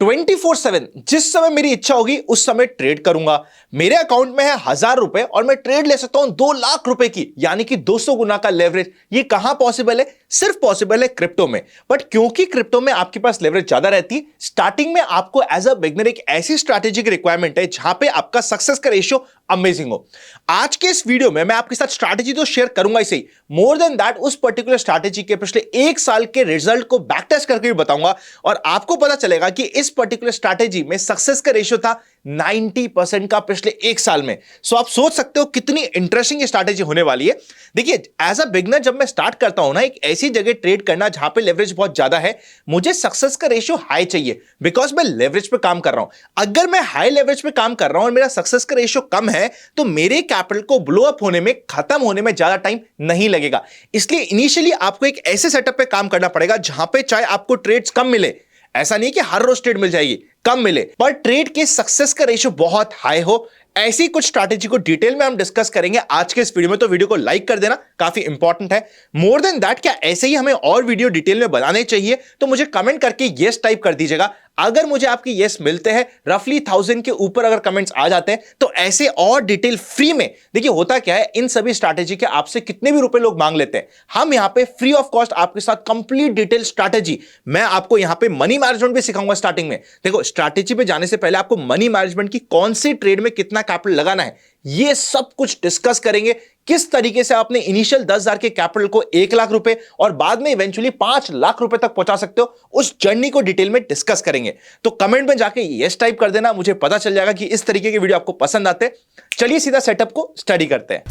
24/7 जिस समय मेरी इच्छा होगी उस समय ट्रेड करूंगा। मेरे अकाउंट में है 1000 रुपए और मैं ट्रेड ले सकता हूं 2 लाख रुपए की, यानी कि 200 गुना का लेवरेज। ये कहां पॉसिबल है? सिर्फ पॉसिबल है क्रिप्टो में। बट क्योंकि क्रिप्टो में आपके पास लेवरेज ज्यादा रहती है, स्टार्टिंग में आपको एज अ बिगनर एक ऐसी स्ट्रैटेजी की रिक्वायरमेंट है जहां पे आपका सक्सेस का रेशियो अमेजिंग हो। आज के इस वीडियो में मैं आपके साथ स्ट्रैटेजी तो शेयर करूंगा ही सही, मोर देन दैट उस पर्टिकुलर स्ट्रैटेजी के पिछले 1 साल के रिजल्ट को बैक टेस्ट करके भी बताऊंगा और आपको पता चलेगा कि इस पर्टिकुलर स्ट्रैटेजी में सक्सेस का रेशियो था 90% का पिछले 1 साल में। सो आप सोच सकते हो कितनी इंटरेस्टिंग स्ट्रैटेजी होने वाली है। देखिए, एज अ बिगनर जब मैं स्टार्ट करता हूं ना एक ऐसी जगह ट्रेड करना जहां पे लेवरेज बहुत ज्यादा है, मुझे सक्सेस का रेशियो हाई चाहिए बिकॉज मैं लेवरेज पे काम कर रहा हूं। अगर मैं हाई लेवरेज पे काम कर रहा हूं और मेरा सक्सेस का रेशियो कम है तो मेरे कैपिटल को ब्लो अप होने में, खत्म होने में ज्यादा टाइम नहीं लगेगा। इसलिए इनिशियली आपको एक ऐसे सेटअप पे काम करना पड़ेगा जहां पे चाहे आपको ट्रेड्स कम मिले, ऐसा नहीं कि हर रोज ट्रेड मिल जाएगी, कम मिले, पर ट्रेड के सक्सेस का रेशियो बहुत हाई हो। ऐसी कुछ स्ट्रैटेजी को डिटेल में हम डिस्कस करेंगे आज के इस वीडियो में, तो वीडियो को लाइक कर देना, काफी इंपॉर्टेंट है। मोर देन दैट, क्या ऐसे ही हमें और वीडियो डिटेल में बनाने चाहिए तो मुझे कमेंट करके यस टाइप कर दीजिएगा। अगर मुझे आपके यस मिलते हैं, रफली 1000 के ऊपर अगर कमेंट्स आ जाते हैं, तो ऐसे और डिटेल फ्री में, देखिए होता क्या है, इन सभी स्ट्रैटेजी के आपसे कितने भी रुपए लोग मांग लेते हैं, हम यहां पे फ्री ऑफ कॉस्ट आपके साथ कंप्लीट डिटेल स्ट्रैटेजी, मैं आपको यहां पे मनी मैनेजमेंट भी सिखाऊंगा स्टार्टिंग में। देखो, स्ट्रैटेजी पे जाने से पहले आपको मनी मैनेजमेंट की कौन सी ट्रेड में कितना कैपिटल लगाना है, ये सब कुछ डिस्कस करेंगे। किस तरीके से आपने इनिशियल 10,000 के कैपिटल को 1 लाख रुपए और बाद में इवेंचुअली 5 लाख रुपए तक पहुंचा सकते हो, उस जर्नी को डिटेल में डिस्कस करेंगे। तो कमेंट में जाके यस टाइप कर देना, मुझे पता चल जाएगा कि इस तरीके के वीडियो आपको पसंद आते हैं। चलिए सीधा सेटअप को स्टडी करते हैं।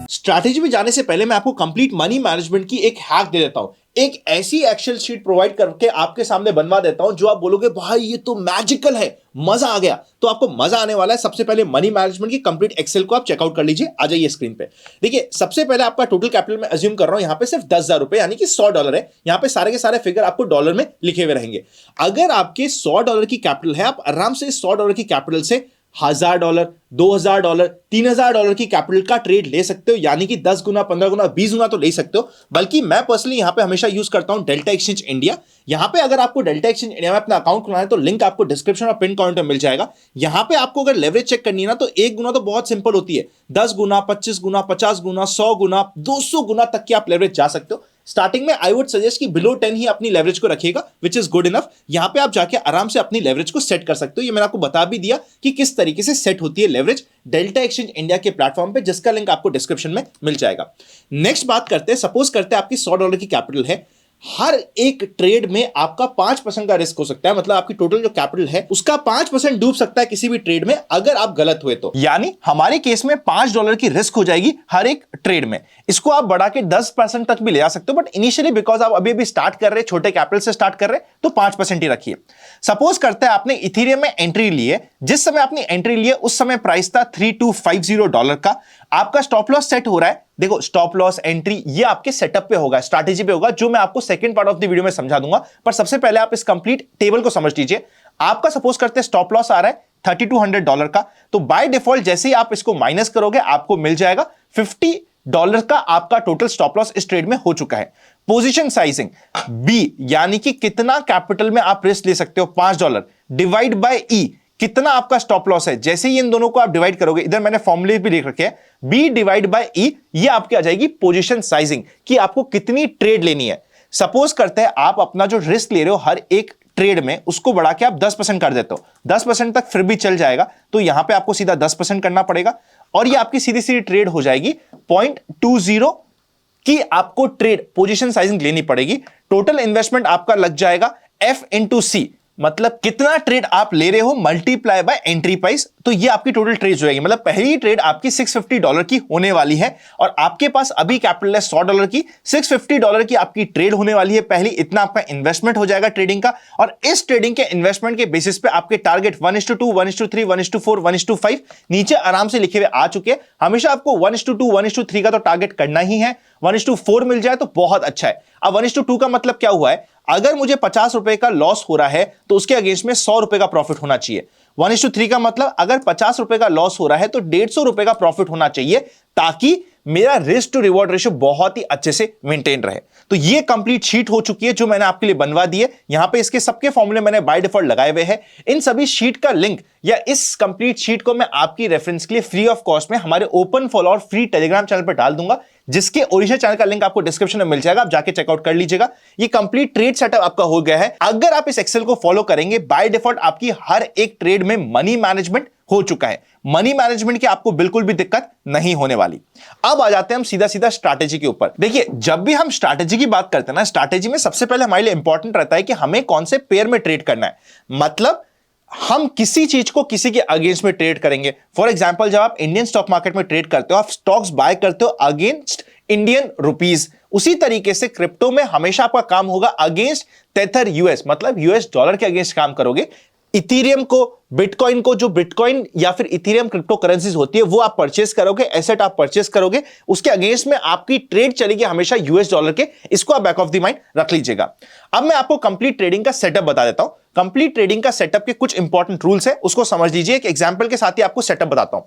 स्ट्रैटेजी में जाने से पहले मैं आपको कंप्लीट मनी मैनेजमेंट की एक हैक दे देता हूं। एक ऐसी एक्सेल शीट प्रोवाइड करके आपके सामने बनवा देता हूं जो आप बोलोगे भाई ये तो मैजिकल है, मजा आ गया। तो आपको मजा आने वाला है। सबसे पहले मनी मैनेजमेंट की कंप्लीट एक्सेल को आप चेकआउट कर लीजिए। आ जाइए स्क्रीन पे। देखिए, सबसे पहले आपका टोटल कैपिटल मैं अज्यूम कर रहा हूं यहां पे सिर्फ 10,000 रुपए, यानी कि $100 है। यहां पे सारे के सारे फिगर आपको डॉलर में लिखे हुए रहेंगे। अगर आपके $100 की कैपिटल है, आप आराम से $100 की कैपिटल से $1000, $2000, $3000 की कैपिटल का ट्रेड ले सकते हो, यानी कि 10 गुना, 15 गुना, 20 गुना तो ले सकते हो। बल्कि मैं पर्सनली यहां पे हमेशा यूज करता हूं डेल्टा एक्सचेंज इंडिया। यहां पे अगर आपको डेल्टा एक्सचेंज इंडिया में अपना अकाउंट खुलाना है तो लिंक आपको डिस्क्रिप्शन और पिन कमेंट में मिल जाएगा। यहां पे आपको अगर लेवरेज चेक करनी है ना, तो 1 गुना तो बहुत सिंपल होती है, 10 गुना, 25 गुना, 50 गुना, 100 गुना, 200 गुना तक की आप लेवरेज जा सकते हो। स्टार्टिंग में आई वुड सजेस्ट कि बिलो 10 ही अपनी लेवरेज को रखिएगा, विच इज गुड इनफ। यहां पे आप जाके आराम से अपनी लेवरेज को सेट कर सकते हो। ये मैंने आपको बता भी दिया कि किस तरीके से सेट होती है लेवरेज डेल्टा एक्सचेंज इंडिया के प्लेटफॉर्म पे, जिसका लिंक आपको डिस्क्रिप्शन में मिल जाएगा। नेक्स्ट बात करते हैं, सपोज करते हैं आपकी $100 की कैपिटल है। हर एक ट्रेड में आपका 5% का रिस्क हो सकता है, मतलब आपकी टोटल जो कैपिटल है उसका 5% डूब सकता है किसी भी ट्रेड में अगर आप गलत हुए तो। यानी हमारे केस में $5 की रिस्क हो जाएगी हर एक ट्रेड में। इसको आप बढ़ा के 10% तक भी ले आ सकते हो, बट इनिशियली बिकॉज आप अभी स्टार्ट कर रहे हैं, छोटे कैपिटल से स्टार्ट कर रहे हैं, तो 5% ही रखिए। सपोज करते हैं आपने इथेरियम में एंट्री ली है। जिस समय आपने एंट्री ली है उस समय प्राइस था $3250 का। आपका स्टॉप लॉस सेट हो रहा है। देखो, स्टॉप लॉस, एंट्री, ये आपके सेटअप पे होगा, स्ट्रैटेजी पे होगा, जो मैं आपको second part of the video में समझा दूंगा। पर सबसे पहले आप इस कंप्लीट टेबल को समझ लीजिए। आपका सपोज करते हैं स्टॉप लॉस आ रहा है $3200 का, तो बाय डिफॉल्ट जैसे ही आप इसको माइनस करोगे आपको मिल जाएगा $50 का आपका टोटल स्टॉप लॉस इस ट्रेड में हो चुका है। पोजीशन साइजिंग बी, यानी कि कितना कैपिटल में आप रिस्क ले सकते हो, $5 डिवाइड बाय ई, कितना आपका स्टॉप लॉस है। जैसे ही इन दोनों को आप डिवाइड करोगे, इधर मैंने फॉर्मूले भी लिख रखे हैं, बी डिवाइड बाय ई, ये आपकी आ जाएगी पोजीशन साइजिंग कि आपको कितनी ट्रेड लेनी है। सपोज करते हैं आप अपना जो रिस्क ले रहे हो हर एक ट्रेड में, उसको बढ़ा के आप 10% कर देते हो, 10% तक फिर भी चल जाएगा, तो यहां पे आपको सीधा 10% करना पड़ेगा और ये आपकी सीधी सीधी ट्रेड हो जाएगी 0.20 की आपको ट्रेड पोजीशन साइजिंग लेनी पड़ेगी। टोटल इन्वेस्टमेंट आपका लग जाएगा F/C, मतलब कितना ट्रेड आप ले रहे हो मल्टीप्लाई बाय एंट्री प्राइस, तो ये आपकी टोटल ट्रेड हो जाएगी। मतलब पहली ट्रेड आपकी $650 की होने वाली है और आपके पास अभी कैपिटल है $100 की, $650 की आपकी ट्रेड होने वाली है पहली। इतना आपका इन्वेस्टमेंट हो जाएगा ट्रेडिंग का, और इस ट्रेडिंग के इन्वेस्टमेंट के बेसिस पे आपके टारगेट 1:2, 1:3, 1:4, 1:5 नीचे आराम से लिखे हुए आ चुके हैं। हमेशा आपको 1:2, 1:3 का तो टारगेट करना ही है। 1:4 मिल जाए तो बहुत अच्छा है। अब 1:2 का मतलब क्या हुआ है, अगर मुझे 50 रुपए का लॉस हो रहा है तो उसके अगेंस्ट में 100 रुपए का प्रॉफिट होना चाहिए। 1:3 का मतलब अगर 50 रुपए का लॉस हो रहा है तो 150 रुपए का प्रॉफिट होना चाहिए, ताकि मेरा रिस्क टू रिवॉर्ड रेशियो बहुत ही अच्छे से मेंटेन रहे। तो ये कंप्लीट शीट हो चुकी है जो मैंने आपके लिए बनवा दी है। यहां पे इसके सबके फॉर्मूले मैंने बाय डिफॉल्ट लगाए हुए हैं। इन सभी शीट का लिंक या इस कंप्लीट शीट को मैं आपकी रेफरेंस के लिए फ्री ऑफ कॉस्ट में हमारे ओपन फॉलो और फ्री टेलीग्राम चैनल पर डाल दूंगा, जिसके ओरिजिनल चैनल का लिंक आपको डिस्क्रिप्शन में मिल जाएगा, आप जाके चेकआउट कर लीजिएगा। ये कंप्लीट ट्रेड सेटअप आपका हो गया है। अगर आप इस एक्सेल को फॉलो करेंगे, बाय डिफॉल्ट आपकी हर एक ट्रेड में मनी मैनेजमेंट हो चुका है। मनी मैनेजमेंट की आपको बिल्कुल भी दिक्कत नहीं होने वाली। अब आ जाते हैं हम सीधा सीधा स्ट्रैटेजी के ऊपर। देखिए, जब भी हम स्ट्रैटेजी की बात करते हैं ना, स्ट्रैटेजी में सबसे पहले हमारे लिए इंपॉर्टेंट रहता है कि हमें कौन से पेयर में ट्रेड करना है। मतलब हम किसी चीज को किसी के अगेंस्ट में ट्रेड करेंगे। फॉर एग्जांपल, जब आप इंडियन स्टॉक मार्केट में ट्रेड करते हो, आप स्टॉक्स बाय करते हो अगेंस्ट इंडियन रुपीस। उसी तरीके से क्रिप्टो में हमेशा आपका काम होगा अगेंस्ट टेथर यूएस, मतलब यूएस डॉलर के अगेंस्ट काम करोगे। इथेरियम को, बिटकॉइन को, जो बिटकॉइन या फिर इथेरियम क्रिप्टो करेंसीज होती है, वो आप परचेस करोगे, एसेट आप परचेस करोगे, उसके अगेंस्ट में आपकी ट्रेड चलेगी हमेशा यूएस डॉलर के। इसको आप बैक ऑफ द माइंड रख लीजिएगा। अब मैं आपको कंप्लीट ट्रेडिंग का सेटअप बता देता हूं। कंप्लीट ट्रेडिंग का सेटअप के कुछ इंपॉर्टेंट रूल्स है, उसको समझ लीजिए। एक एग्जांपल के साथ ही आपको सेटअप बताता हूं।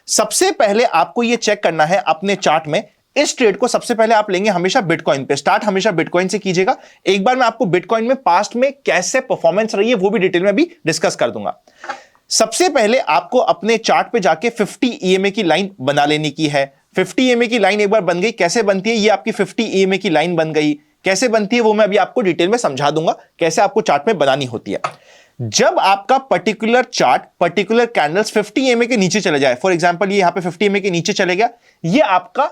सबसे पहले आपको यह चेक करना है अपने चार्ट में, इस ट्रेड को सबसे पहले आप लेंगे हमेशा बिटकॉइन पे। स्टार्ट हमेशा बिटकॉइन से कीजिएगा। एक बार मैं आपको बिटकॉइन में पास्ट में कैसे परफॉर्मेंस रही है वो भी डिटेल में भी डिस्कस कर दूंगा। सबसे पहले आपको अपने चार्ट पे जाके 50 ईएमए की लाइन बना लेनी की है। 50 ईएमए की लाइन एक बार बन गई, कैसे बनती है, ये आपकी 50 ईएमए की लाइन बन गई। कैसे बनती है वो मैं अभी आपको डिटेल में समझा दूंगा, कैसे आपको चार्ट में बनानी होती है। जब आपका particular chart, particular candles 50 EMA के नीचे चले जाए, फॉर एग्जांपल ये यहां पे 50 ईएमए के नीचे चले गया, ये आपका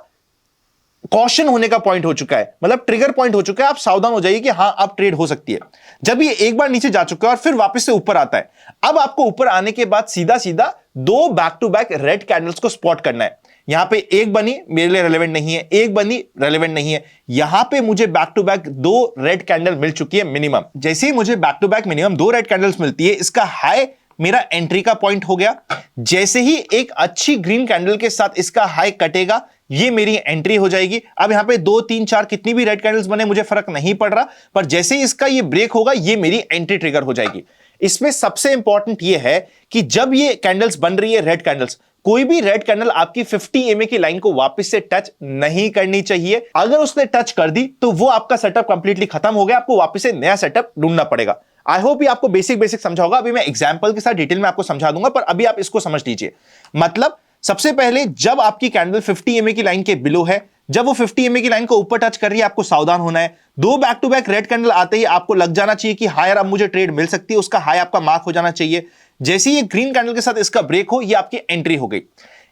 कॉशन होने का पॉइंट हो चुका है, मतलब ट्रिगर पॉइंट हो चुका है। आप सावधान हो जाइए कि हां अब ट्रेड हो सकती है। जब ये एक बार नीचे जा चुका है और फिर वापस से ऊपर आता है, अब आपको ऊपर आने के बाद सीधा सीधा दो back to back red candles को स्पॉट करना है। यहां पे एक बनी, मेरे लिए रेलेवेंट नहीं है, एक बनी, रेलेवेंट नहीं है। यहां पे मुझे बैक टू बैक दो रेड कैंडल मिल चुकी है मिनिमम। जैसे ही मुझे बैक टू बैक मिनिमम दो रेड कैंडल्स मिलती है, इसका हाई मेरा एंट्री का पॉइंट हो गया। जैसे ही एक अच्छी ग्रीन कैंडल के साथ इसका हाई कटेगा, ये मेरी एंट्री हो जाएगी। अब यहां पे 2 3 4 कितनी भी रेड कैंडल्स बने मुझे फर्क नहीं पड़ रहा, पर जैसे ही इसका ये ब्रेक होगा, ये मेरी एंट्री ट्रिगर हो जाएगी। इसमें सबसे इंपॉर्टेंट ये है कि जब ये कैंडल्स बन रही है, रेड कैंडल्स, कोई भी रेड कैंडल आपकी 50 ईएमए की लाइन को वापस से टच नहीं करनी चाहिए। अगर उसने टच कर दी तो वो आपका सेटअप कंप्लीटली खत्म हो गया, आपको वापस से नया सेटअप ढूंढना पड़ेगा। आई होप ये आपको बेसिक समझा होगा। अभी मैं एग्जांपल के साथ डिटेल में आपको समझा दूंगा, पर अभी आप इसको समझ लीजिए। मतलब सबसे पहले जब आपकी कैंडल 50 ईएमए की लाइन के बिलो है, जब वो 50 ईएमए की लाइन को ऊपर टच कर रही है, आपको सावधान होना है। दो back to back red candle आते ही आपको लग जाना चाहिए कि हायर अब मुझे ट्रेड मिल सकती है, उसका हाई आपका मार्क हो जाना चाहिए। जैसे ही ग्रीन कैंडल के साथ इसका ब्रेक हो, ये आपकी एंट्री हो गई।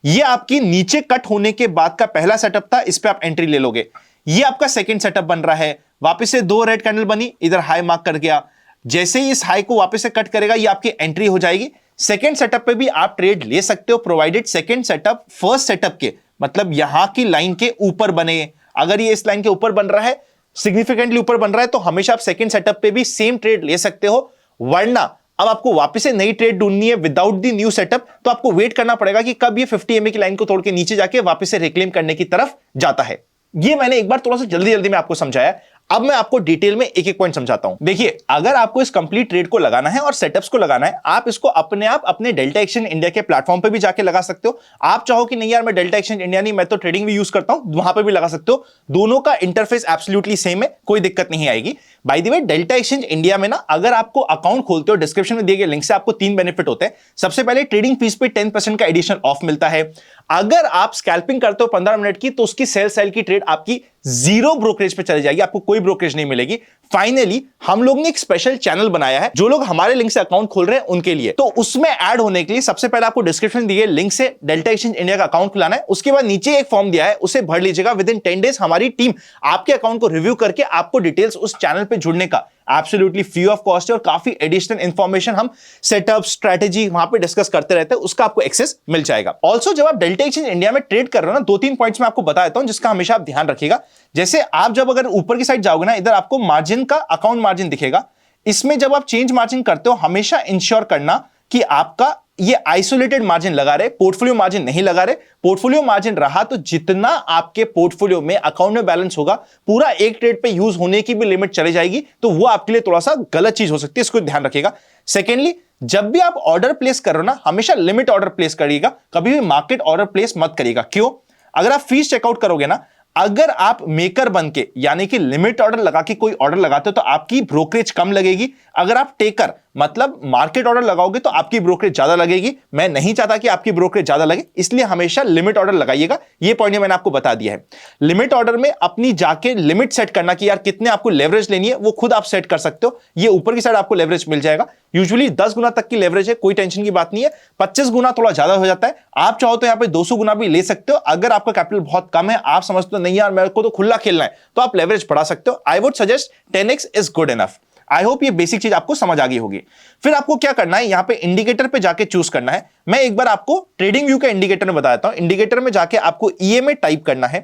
ये आपकी नीचे कट होने के बाद का पहला सेटअप था, इस पे आप एंट्री ले लोगे। ये आपका सेकंड सेटअप बन रहा है। वापस से दो रेड कैंडल बनी, इधर हाई मार्क कर गया। जैसे ही इस हाई को वापस से कट करेगा, ये आपकी एंट्री हो जाएगी। सेकंड सेटअप पे भी आप ट्रेड ले सकते हो, provided second setup first setup के, मतलब यहां की लाइन के ऊपर बने। अगर ये इस लाइन के ऊपर बन रहा है, सिग्निफिकेंटली ऊपर बन रहा है, तो हमेशा आप सेकंड सेटअप पे भी सेम ट्रेड ले सकते हो। वरना अब आपको वापस से नई ट्रेड ढूंढनी है विदाउट द न्यू सेटअप, तो आपको वेट करना पड़ेगा कि कब ये 50 ईएमए की लाइन को तोड़ के नीचे जाके वापस से रिक्लेम करने की तरफ जाता है। ये मैंने एक बार थोड़ा सा जल्दी में आपको समझाया। अब मैं आपको डिटेल में एक एक पॉइंट समझाता हूं। देखिए, अगर आपको इस कंप्लीट ट्रेड को लगाना है और सेटअप्स को लगाना है, आप इसको अपने आप अपने डेल्टा एक्सचेंज इंडिया के प्लेटफॉर्म पे भी जाके लगा सकते हो। आप चाहो कि नहीं यार मैं डेल्टा एक्सचेंज इंडिया नहीं, मैं तो ट्रेडिंग भी यूज करता हूं, वहां पे भी लगा सकते हो। दोनों का इंटरफेस एब्सोल्युटली सेम है, कोई दिक्कत नहीं आएगी। By the way, delta exchange India में ना, अगर आपको अकाउंट खोलते हो, डिस्क्रिप्शन में दिए गए लिंक से आपको 3 बेनिफिट होते हैं। सबसे पहले, ट्रेडिंग फीस पे 10% का एडिशनल ऑफ मिलता है। अगर आप स्कैल्पिंग करते हो 15 मिनट की, तो उसकी सेल की ट्रेड आपकी 0 ब्रोकरेज पे चली जाएगी, आपको कोई ब्रोकरेज नहीं मिलेगी। फाइनली, हम लोग ने एक स्पेशल चैनल बनाया है जो लोग हमारे लिंक से अकाउंट खोल रहे हैं उनके लिए। तो उसमें ऐड होने के लिए सबसे पहले आपको डिस्क्रिप्शन दिए लिंक से डेल्टा एक्सचेंज इंडिया का अकाउंट खुलाना है। उसके बाद नीचे एक फॉर्म दिया है, उसे भर लीजिएगा। विद इन 10 डेज हमारी टीम आपके अकाउंट को रिव्यू करके आपको डिटेल्स उस चैनल पे जुड़ने का एब्सोल्युटली फ्री ऑफ कॉस्ट है, और काफी एडिशनल इंफॉर्मेशन हम सेटअप स्ट्रेटेजी वहां पे डिस्कस करते रहते हैं, उसका आपको एक्सेस मिल जाएगा। ऑल्सो जब आप डेल्टा एक्सचेंज इंडिया में ट्रेड कर रहे हो ना, 2-3 पॉइंट्स मैं आपको बता देता हूं जिसका हमेशा आप ध्यान रखिएगा। जैसे आप जब अगर ऊपर की साइड जाओगे ना, इधर आपको मार्जिन का अकाउंट मार्जिन दिखेगा। इसमें जब आप चेंज मार्जिन करते हो, हमेशा इंश्योर करना कि आपका ये आइसोलेटेड मार्जिन लगा रहे, पोर्टफोलियो मार्जिन नहीं लगा रहे। पोर्टफोलियो मार्जिन रहा तो जितना आपके पोर्टफोलियो में अकाउंट में बैलेंस होगा, पूरा एक ट्रेड पे यूज होने की भी लिमिट चली जाएगी, तो वो आपके लिए थोड़ा सा गलत चीज हो सकती है, इसको ध्यान रखिएगा। सेकेंडली, जब भी आप ऑर्डर प्लेस कर रहे हो ना, हमेशा लिमिट ऑर्डर प्लेस करिएगा, कभी भी मार्केट ऑर्डर प्लेस मत करिएगा। क्यों? अगर आप फीस चेकआउट करोगे ना, अगर आप मेकर बन के यानी कि लिमिट ऑर्डर लगा के कोई ऑर्डर लगाते हो तो आपकी ब्रोकरेज कम लगेगी। अगर आप टेकर मतलब मार्केट ऑर्डर लगाओगे तो आपकी ब्रोकरेज ज्यादा लगेगी। मैं नहीं चाहता कि आपकी ब्रोकरेज ज्यादा लगे, इसलिए हमेशा लिमिट ऑर्डर लगाइएगा। ये पॉइंट मैंने आपको बता दिया है। लिमिट ऑर्डर में अपनी जाके लिमिट सेट करना कि यार कितने आपको लेवरेज लेनी है, वो खुद आप सेट कर सकते हो। ये ऊपर की साइड आपको लेवरेज मिल जाएगा। यूजुअली 10 गुना तक की लेवरेज है, कोई टेंशन की बात नहीं है। 25 गुना थोड़ा ज्यादा हो जाता है। आप चाहो तो यहां पे 200 गुना भी ले सकते हो। अगर आपका कैपिटल बहुत कम है, आप समझते हो नहीं यार मेरे को तो खुला खेलना है, तो आप लेवरेज बढ़ा सकते हो। I would suggest 10x is good enough. I hope ये बेसिक चीज आपको समझ आ गई होगी। फिर आपको क्या करना है, यहां पे इंडिकेटर पे जाके चूज करना है। मैं एक बार आपको ट्रेडिंग व्यू के इंडिकेटर में बता देता हूं। इंडिकेटर में जाके आपको ईएमए टाइप करना है।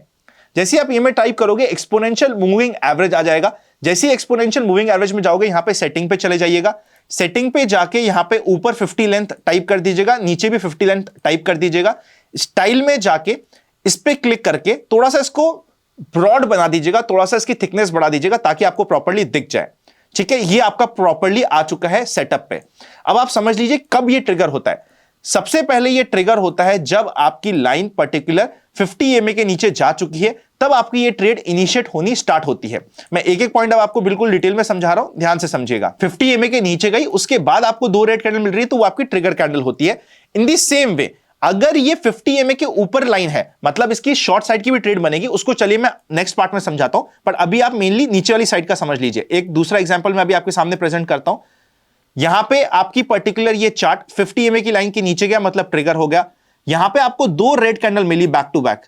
जैसे आप ईएमए टाइप करोगे, एक्सपोनेंशियल मूविंग एवरेज आ जाएगा। जैसे ही एक्सपोनेंशियल मूविंग एवरेज में जाओगे, यहां पे सेटिंग पे चले जाइएगा। सेटिंग पे जाके यहां पे ऊपर 50 लेंथ टाइप कर दीजिएगा, नीचे भी 50 लेंथ टाइप कर दीजिएगा। स्टाइल में जाके इस पे क्लिक करके थोड़ा सा इसको ब्रॉड बना दीजिएगा, थोड़ा सा इसकी थिकनेस बढ़ा दीजिएगा ताकि आपको प्रॉपर्ली दिख जाए। ठीक है, ये आपका प्रॉपर्ली आ चुका है सेटअप पे। अब आप समझ लीजिए कब ये ट्रिगर होता है। सबसे पहले ये ट्रिगर होता है जब आपकी लाइन पर्टिकुलर 50 EMA के नीचे जा चुकी है, तब आपकी ये ट्रेड इनिशिएट होनी स्टार्ट होती है। मैं एक एक पॉइंट अब आपको बिल्कुल डिटेल में समझा रहा हूं, ध्यान से समझिएगा। 50 EMA के नीचे गई, उसके बाद आपको 2 रेड कैंडल मिल रही है, तो वो आपकी ट्रिगर कैंडल होती है। इन दी सेम वे अगर ये 50 EMA के ऊपर लाइन है, मतलब इसकी शॉर्ट साइड की भी ट्रेड बनेगी। उसको चलिए मैं नेक्स्ट पार्ट में समझाता हूं, पर अभी आप मेनली नीचे वाली साइड का समझ लीजिए। एक दूसरा एग्जांपल मैं अभी आपके सामने प्रेजेंट करता हूं। यहां पे आपकी पर्टिकुलर ये चार्ट 50 EMA की लाइन के नीचे गया, मतलब ट्रिगर हो गया। यहां पे आपको 2 रेड कैंडल मिली बैक टू बैक।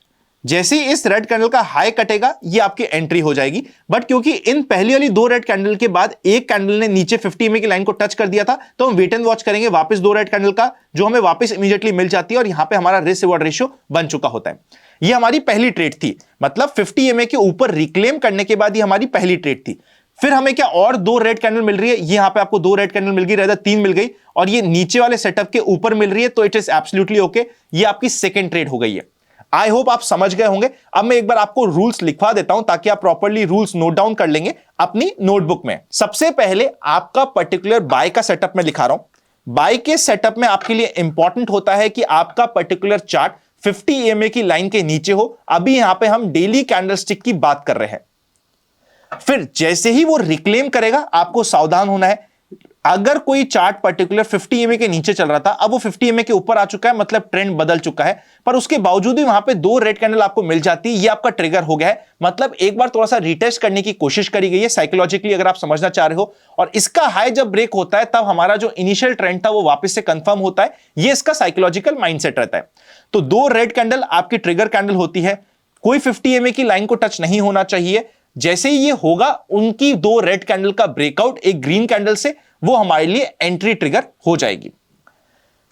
जैसे ही इस रेड कैंडल का हाई कटेगा, ये आपकी एंट्री हो जाएगी। बट क्योंकि इन पहली वाली 2 रेड कैंडल के बाद एक कैंडल ने नीचे 50 EMA की लाइन को टच कर दिया था, तो हम वेट एंड वॉच करेंगे वापस 2 रेड कैंडल का, जो हमें वापस इमीडिएटली मिल जाती है और यहां पे हमारा रिस्क रिवॉर्ड रेशियो बन चुका होता है। ये हमारी पहली ट्रेड थी, मतलब 50 EMA के ऊपर रिक्लेम करने के बाद ये हमारी पहली ट्रेड थी। फिर हमें क्या और 2 रेड कैंडल मिल रही है। ये यहां पे आपको 2 रेड कैंडल मिल गई, रहता 3 मिल गई, और ये नीचे वाले सेटअप के ऊपर मिल रही है, तो इट इज एब्सोल्युटली ओके। ये आपकी सेकंड ट्रेड हो गई है। आई होप आप समझ गए होंगे। अब मैं एक बार आपको रूल्स लिखवा देता हूं ताकि आप प्रॉपर्ली रूल्स नोट डाउन कर लेंगे अपनी नोटबुक में। सबसे पहले आपका पर्टिकुलर बाय का सेटअप में लिखा रहा हूं। बाय के सेटअप में आपके लिए इंपॉर्टेंट होता है कि आपका पर्टिकुलर चार्ट 50 EMA की लाइन के नीचे हो। अभी यहां पे हम डेली कैंडलस्टिक की बात कर रहे हैं। फिर जैसे ही वो रिक्लेम करेगा, आपको सावधान होना है। अगर कोई चार्ट पर्टिकुलर 50 EMA के नीचे चल रहा था, अब वो 50 EMA के ऊपर आ चुका है, मतलब ट्रेंड बदल चुका है, पर उसके बावजूद भी वहां पे 2 रेड कैंडल आपको मिल जाती है, ये आपका ट्रिगर हो गया है। मतलब एक बार थोड़ा सा रिटेस्ट करने की कोशिश करी गई है साइकोलॉजिकली, अगर आप समझना चाह रहे हो। और इसका हाई जब ब्रेक होता है, तब हमारा जो इनिशियल ट्रेंड था वो वापस से कंफर्म होता है। ये इसका साइकोलॉजिकल माइंडसेट रहता है। तो 2 रेड कैंडल आपकी ट्रिगर कैंडल होती है। कोई 50 EMA की लाइन को टच नहीं होना चाहिए। जैसे ही ये होगा, उनकी 2 रेड कैंडल का ब्रेकआउट एक ग्रीन कैंडल से, वो हमारे लिए एंट्री ट्रिगर हो जाएगी।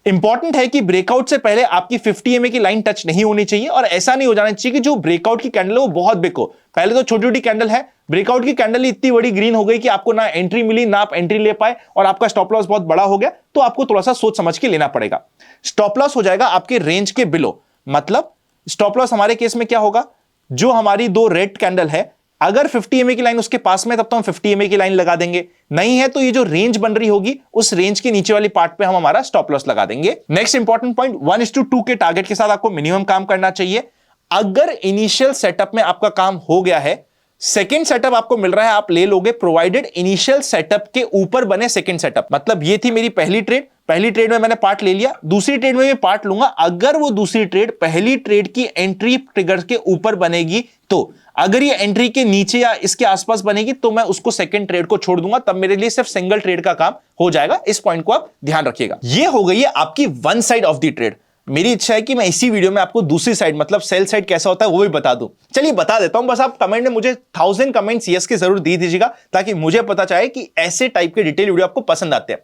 इंपॉर्टेंट है कि ब्रेकआउट से पहले आपकी 50 EMA की लाइन टच नहीं होनी चाहिए, और ऐसा नहीं हो जाना चाहिए कि जो ब्रेकआउट की कैंडल है वो बहुत बिग हो। पहले तो छोटी छोटी कैंडल है, ब्रेकआउट की कैंडल इतनी बड़ी ग्रीन हो गई कि आपको ना एंट्री मिली, ना आप एंट्री ले पाए, और आपका स्टॉप लॉस बहुत बड़ा हो गया, तो आपको थोड़ा सा सोच समझ के लेना पड़ेगा। स्टॉप लॉस हो जाएगा आपके रेंज के बिलो। मतलब स्टॉप लॉस हमारे केस में क्या होगा, जो हमारी 2 रेड कैंडल है, अगर 50 EMA की लाइन उसके पास में, तब तो हम 50 EMA की लाइन लगा देंगे। नहीं है तो ये जो रेंज बन रही होगी, उस रेंज के नीचे वाली पार्ट पे हम हमारा स्टॉप लॉस लगा देंगे। नेक्स्ट इंपॉर्टेंट पॉइंट, 1:2 के टारगेट के साथ आपको मिनिमम काम करना चाहिए। अगर इनिशियल सेटअप में आपका काम हो गया है, सेकंड सेटअप आपको मिल रहा है, आप ले लोगे, प्रोवाइडेड इनिशियल सेटअप के ऊपर बने सेकंड सेटअप। मतलब ये थी मेरी पहली ट्रेड, पहली ट्रेड में मैंने पार्ट ले लिया, दूसरी ट्रेड में भी पार्ट लूंगा। अगर वो दूसरी ट्रेड पहली ट्रेड की एंट्री ट्रिगर के ऊपर बनेगी, तो अगर ये एंट्री के नीचे या इसके आसपास बनेगी, तो मैं उसको सेकंड ट्रेड को छोड़ दूंगा। तब मेरे लिए सिर्फ सिंगल ट्रेड का काम हो जाएगा। इस पॉइंट को आप ध्यान रखिएगा। ये हो गई है आपकी one side of the trade. मेरी इच्छा है कि मैं इसी वीडियो में आपको दूसरी साइड, मतलब सेल साइड कैसा होता है, वो भी बता दूं। चलिए बता देता हूं। बस आप कमेंट में मुझे 1000 कमेंट्स यस के जरूर दे दीजिएगा, ताकि मुझे पता चले कि ऐसे टाइप के डिटेल वीडियो आपको पसंद आते हैं।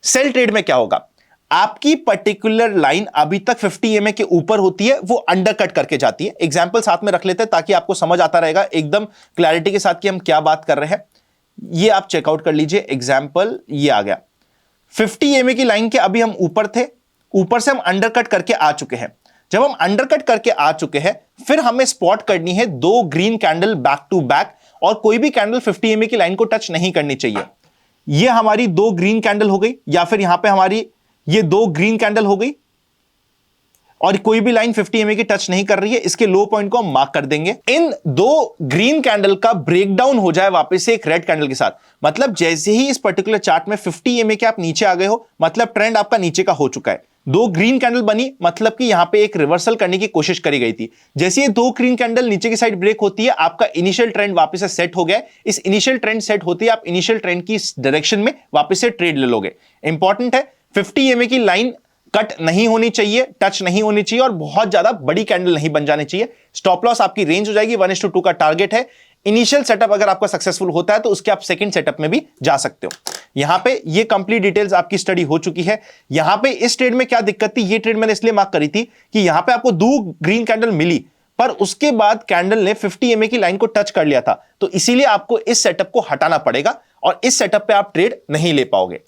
सेल ट्रेड में क्या होगा, आपकी पर्टिकुलर लाइन अभी तक 50 EMA के ऊपर होती है, वो अंडरकट करके जाती है। एग्जांपल साथ में रख लेते हैं ताकि आपको समझ आता रहेगा एकदम क्लैरिटी के साथ कि हम क्या बात कर रहे हैं। ये आप चेकआउट कर लीजिए। एग्जांपल ये आ गया, 50 EMA की लाइन के अभी हम ऊपर थे, ऊपर से हम अंडरकट करके आ चुके हैं। जब हम अंडरकट करके आ चुके हैं, फिर हमें स्पॉट करनी है 2 green candle back to back, और कोई भी कैंडल 50 EMA की लाइन को टच नहीं करनी चाहिए। ये हमारी 2 ग्रीन कैंडल हो गई, या फिर यहां पे हमारी ये 2 ग्रीन कैंडल हो गई। और कोई भी लाइन 50 EMA की टच नहीं कर रही है, इसके लो पॉइंट को हम मार्क कर देंगे। इन दो ग्रीन कैंडल का ब्रेकडाउन हो जाए वापस से एक रेड कैंडल के साथ, मतलब जैसे ही इस पर्टिकुलर चार्ट में 50 EMA के आप नीचे आ गए हो, मतलब ट्रेंड आपका नीचे का हो चुका है। दो ग्रीन कैंडल बनी, मतलब कि यहां पे एक रिवर्सल करने की कोशिश करी गई थी। जैसे ये दो ग्रीन कैंडल नीचे की साइड ब्रेक होती है, आपका इनिशियल ट्रेंड वापस से सेट हो गया। इस इनिशियल ट्रेंड सेट होती है, आप इनिशियल ट्रेंड की डायरेक्शन में वापस से ट्रेड ले लोगे। इंपॉर्टेंट है, 50 EMA की लाइन कट नहीं होनी चाहिए, टच नहीं होनी चाहिए और बहुत ज्यादा बड़ी कैंडल नहीं बन जानी चाहिए। स्टॉप लॉस आपकी रेंज हो जाएगी 1:2 का टारगेट है। इनिशियल सेटअप अगर आपका सक्सेसफुल होता है तो उसके आप सेकंड सेटअप में भी जा सकते हो। यहां पे ये कंप्लीट डिटेल्स आपकी स्टडी हो चुकी है। यहां पे इस ट्रेड में क्या दिक्कत थी, ये ट्रेड मैंने इसलिए मार्क करी थी कि यहां पे आपको दो ग्रीन कैंडल मिली, पर उसके बाद कैंडल ने 50 EMA की लाइन को टच कर लिया था, तो इसीलिए आपको इस सेटअप को हटाना पड़ेगा और इस सेटअप पे आप ट्रेड नहीं ले पाओगे।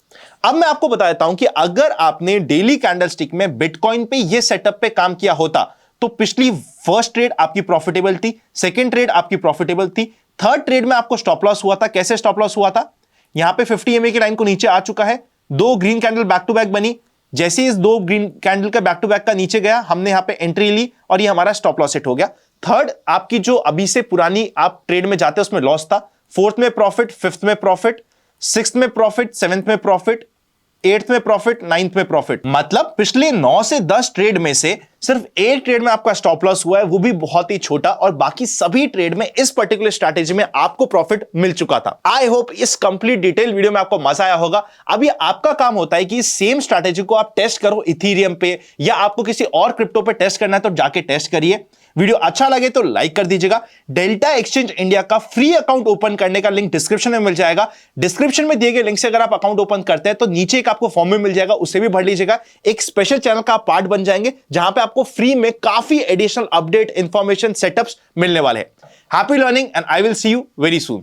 अब मैं आपको बता देता हूं कि अगर आपने डेली कैंडलस्टिक में बिटकॉइन पे ये सेटअप पे काम किया होता तो पिछली फर्स्ट ट्रेड आपकी प्रॉफिटेबल थी, सेकंड ट्रेड आपकी प्रॉफिटेबल थी, थर्ड ट्रेड में आपको स्टॉप लॉस हुआ था। कैसे स्टॉप लॉस हुआ था, यहां पे 50 EMA की लाइन को नीचे आ चुका है, दो green candle back to back बनी, जैसे इस दो ग्रीन कैंडल का बैक टू बैक का नीचे गया, हमने यहां पे एंट्री ली और ये हमारा स्टॉप लॉस सेट हो गया। थर्ड, आपकी जो अभी से पुरानी आप ट्रेड में जाते उसमें लॉस था, फोर्थ में प्रॉफिट, फिफ्थ में प्रॉफिट, सिक्स्थ में प्रॉफिट, सेवेंथ में प्रॉफिट, एट्थ में प्रॉफिट, नाइन्थ में प्रॉफिट। मतलब पिछले 9 से 10 ट्रेड में से सिर्फ एक ट्रेड में आपका स्टॉप लॉस हुआ है, वो भी बहुत ही छोटा, और बाकी सभी ट्रेड में इस पर्टिकुलर स्ट्रैटेजी में आपको प्रॉफिट मिल चुका था। आई होप इस कंप्लीट डिटेल वीडियो में आपको मजा आया होगा। अभी आपका काम होता है कि सेम स्ट्रैटेजी को आप टेस्ट करो इथेरियम पे, या आपको किसी और क्रिप्टो पे टेस्ट करना है तो जाके टेस्ट करिए। वीडियो अच्छा लगे तो लाइक कर दीजिएगा। डेल्टा एक्सचेंज इंडिया का फ्री अकाउंट ओपन करने का लिंक डिस्क्रिप्शन में मिल जाएगा। डिस्क्रिप्शन में दिए गए लिंक से अगर आप अकाउंट ओपन करते हैं तो नीचे एक आपको फॉर्म में मिल जाएगा, उसे भी भर लीजिएगा। एक स्पेशल चैनल का पार्ट बन जाएंगे जहां पे आपको फ्री में काफी एडिशनल अपडेट, इंफॉर्मेशन, सेटअप्स मिलने वाले हैं। Happy learning and I will see you very soon.